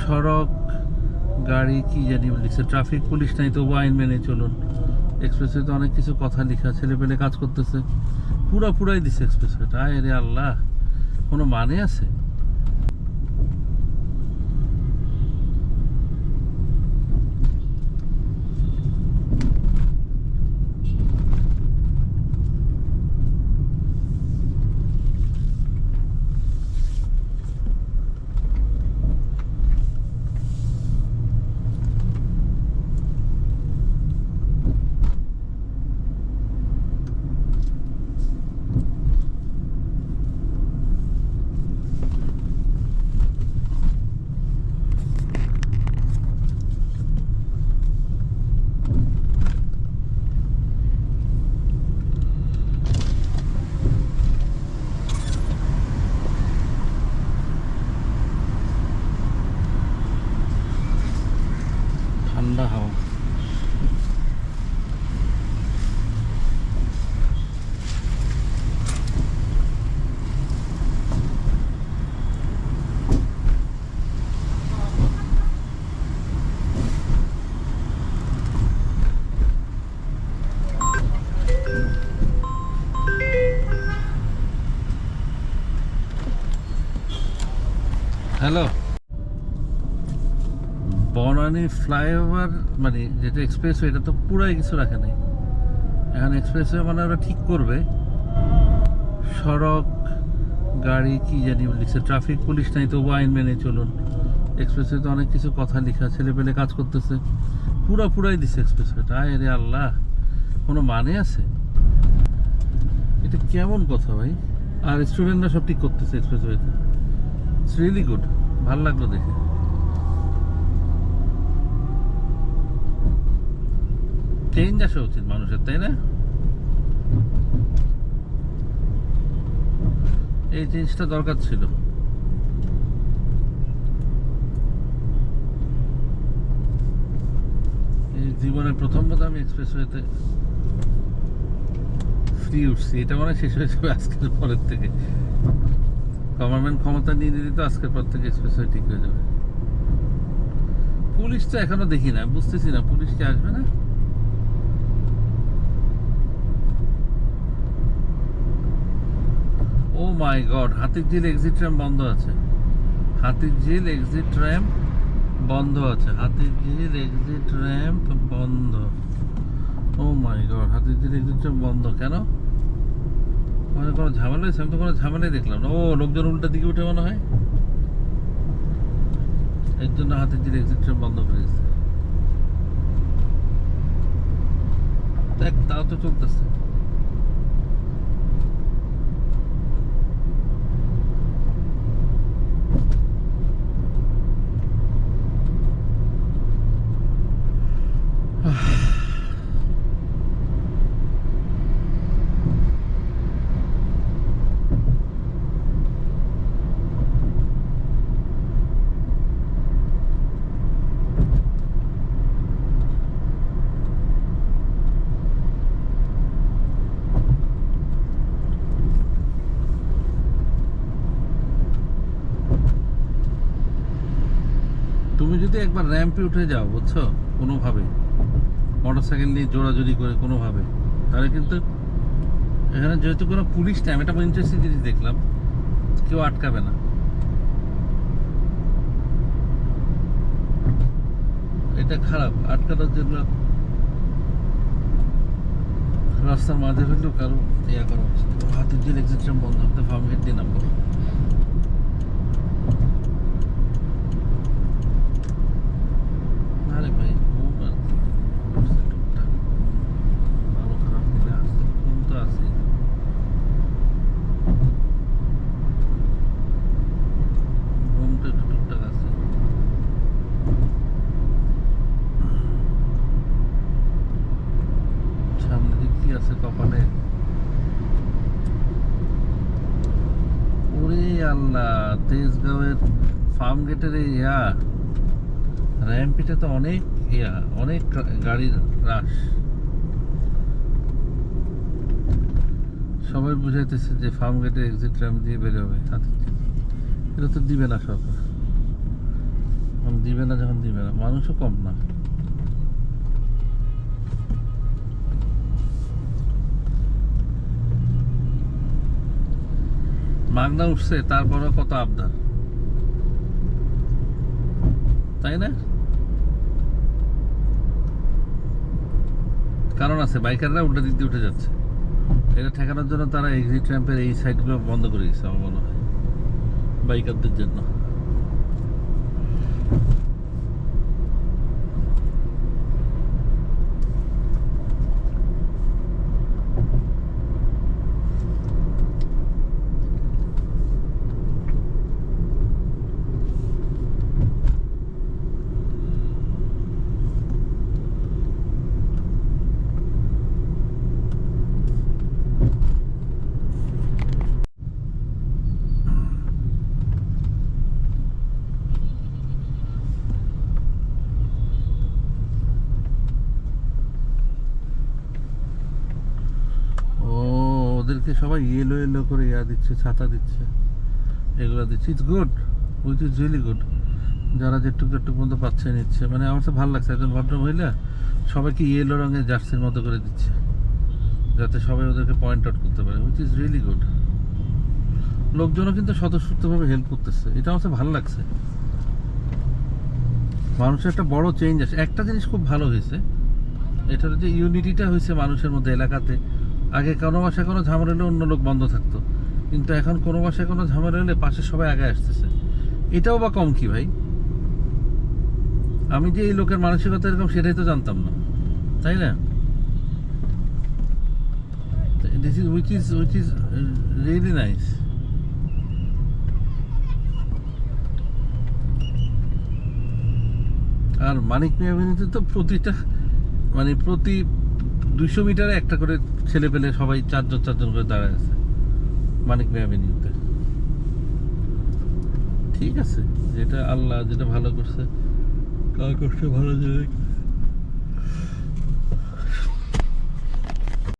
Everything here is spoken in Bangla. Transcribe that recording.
সড়ক গাড়ি কি জানি লিখছে, ট্রাফিক পুলিশ নাই তবু আইন মেনে চলুন। এক্সপ্রেসওয়েতে অনেক কিছু কথা লেখা, ছেলে পেলে কাজ করতেছে, পুরাই দিছে এক্সপ্রেসওয়েটা। আয় রে আল্লাহ, কোনো মানে আছে? ঠান্ডা হাওয়া। হ্যালো, বনানী ফ্লাইওভার মানে যেটা এক্সপ্রেসওয়ে, এটা তো পুরাই কিছু রাখে নাই। এখন এক্সপ্রেসওয়ে মানে ওরা ঠিক করবে, সড়ক গাড়ি কি জানি লিখছে, ট্রাফিক পুলিশ নাই তবু আইন মেনে চলুন। এক্সপ্রেসওয়েতে অনেক কিছু কথা লেখা, ছেলে পেলে কাজ করতেছে, পুরাই দিছে এক্সপ্রেসওয়েটা। আয় রে আল্লাহ, কোনো মানে আছে? এটা কেমন কথা ভাই? আর স্টুডেন্টরা সব ঠিক করতেছে এক্সপ্রেসওয়েতে। ইটস রিয়েলি গুড, ভালো লাগলো দেখে। চেঞ্জ আসা উচিত মানুষের, তাই না? এই চেঞ্জটা দরকার ছিল। এই জীবনের প্রথমবার আমি এক্সপ্রেসওয়েতে ফ্রি উঠছি। এটা মানে শেষ হয়ে যাবে আজকের পরের থেকে। গভর্নমেন্ট ক্ষমতা নিয়ে নিলে তো আজকের পর থেকে এক্সপ্রেসওয়ে ঠিক হয়ে যাবে। পুলিশ তো এখনো দেখি না, বুঝতেছি না পুলিশ কি আসবে না। ও মাই গড, হাতিরঝিল এক্সিট র্যাম্প বন্ধ আছে। হাতিরঝিল এক্সিট র্যাম্প বন্ধ আছে। হাতিরঝিল এক্সিট র্যাম্প বন্ধ। ও মাই গড, হাতিরঝিল এক্সিট র্যাম্প বন্ধ কেন? মানে কোনো ঝামেলা হয়েছে? আমি তো কোনো ঝামেলাই দেখলাম না। ও, লোকজন উল্টা দিকে উঠে মনে হয়, এর জন্য হাতিরঝিল এক্সিট র্যাম্প বন্ধ করে দিচ্ছে। দেখ, তাও তো চলতেছে। তুমি যদি একবার র্যাম্পে উঠে যাও, বুঝছো, কোনোভাবে মোটরসাইকেল নিয়ে জোড়াজোড়ি করে কোনোভাবে, তাহলে কিন্তু এখানে যেহেতু কোনো পুলিশ নাই, এটা ইন্টারেস্টিং জিনিস দেখলাম, কেউ আটকাবে না। এটা খারাপ, আটকানোর জন্য রাস্তার মাঝে হলেও কারো ইয়া করা উচিত। হাতিরঝিল এক্সিট র্যাম্প বন্ধ হতে ফার্ম গেট দিয়ে নামবো। আরে ভাই, ঘুম আর কি, টুকটাক ভালো খারাপ মিলে আসছে, ঘুম তো আছে। ঘুম তো একটু টুকটাক আছে। সামনে দিক কি আছে কপালে? ওরে আল্লাহ, তেজগাঁওয়ের ফার্ম গেটের এই র্যাম্পিটা তো অনেক অনেক গাড়ির রাশ। সবাই বুঝাইতেছে যে ফার্ম গেটে এক্সিট র্যাম্প দিয়ে বেরোবে। এটা তো দিবে না সরকার, দিবে না যখন দিবে না, মানুষও কম না। মাগনা উঠছে তারপরে কত আবদার, তাই না? কারণ আছে, বাইকাররা উল্টা দিক দিয়ে উঠে যাচ্ছে। এটা ঠেকানোর জন্য তারা এক্সিট র্যাম্পের এই সাইডগুলো বন্ধ করে দিচ্ছে আমার মনে হয়, বাইকারদের জন্য। ওদেরকে সবাই ইয়েলো ইয়েলো করে দিচ্ছে, ছাতা দিচ্ছে, এগুলো দিচ্ছে। It's good, which is really good. যারা যেটুকু যেটুকু মতো পাচ্ছে নিচ্ছে, মানে আমার তো ভালো লাগছে। একজন ভদ্র মহিলা সবাইকে ইয়েলো রঙের জার্সির মতো করে দিচ্ছে, যাতে সবাই ওদেরকে পয়েন্ট আউট করতে পারে, উইচ ইজ রিয়েলি গুড। লোকজনও কিন্তু স্বতঃস্ফূর্তভাবে হেল্প করতেছে, এটা আমার ভালো লাগছে। মানুষের একটা বড় চেঞ্জ আসে। একটা জিনিস খুব ভালো হয়েছে, এটা হচ্ছে যে ইউনিটিটা হয়েছে মানুষের মধ্যে, এলাকাতে। আগে কোনো বাসায় কোনো ঝামেলা হলে অন্য লোক বন্ধ থাকতো, কিন্তু এখন কোনো বাসায় কোনো ঝামেলা হলে পাশে সবাই আগে আসতেছে। এটাও বা কম কি ভাই? আমি যে এই লোকের মানসিকতা এরকম সেটাই তো জানতাম না, তাই না? This is which is really nice. আর মানিক মিয়া এভিনিউতে তো প্রতিটা, মানে প্রতি 200 মিটারে একটা করে ছেলে পেলে সবাই চারজন চারজন করে দাঁড়ায় আছে মানিক মিয়া এভিনিউতে। ঠিক আছে, যেটা আল্লাহ যেটা ভালো করছে, কার করছে ভালো জানে।